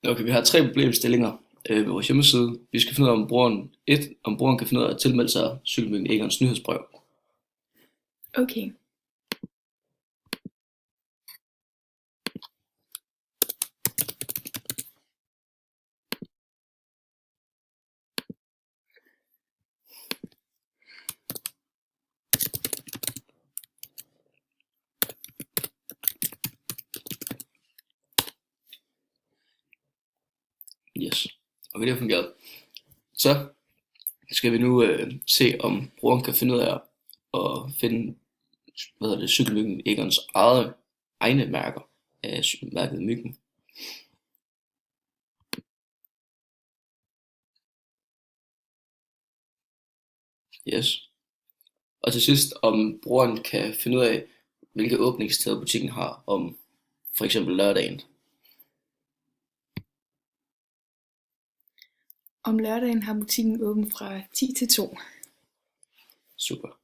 Okay, vi har tre problemstillinger ved vores hjemmeside. Vi skal finde ud af, om brugeren kan finde ud af at tilmelde sig Cykelmyggen Egons nyhedsbrev. Okay. Yes. Okay, det har fungeret. Så skal vi nu se, om brugeren kan finde ud af at finde Cykelmyggen Egons egne mærker af mærket Myggen. Yes. Og til sidst, om brugeren kan finde ud af, hvilke åbningstider butikken har om for eksempel lørdagen. Om lørdagen har butikken åben fra 10 til 2. Super.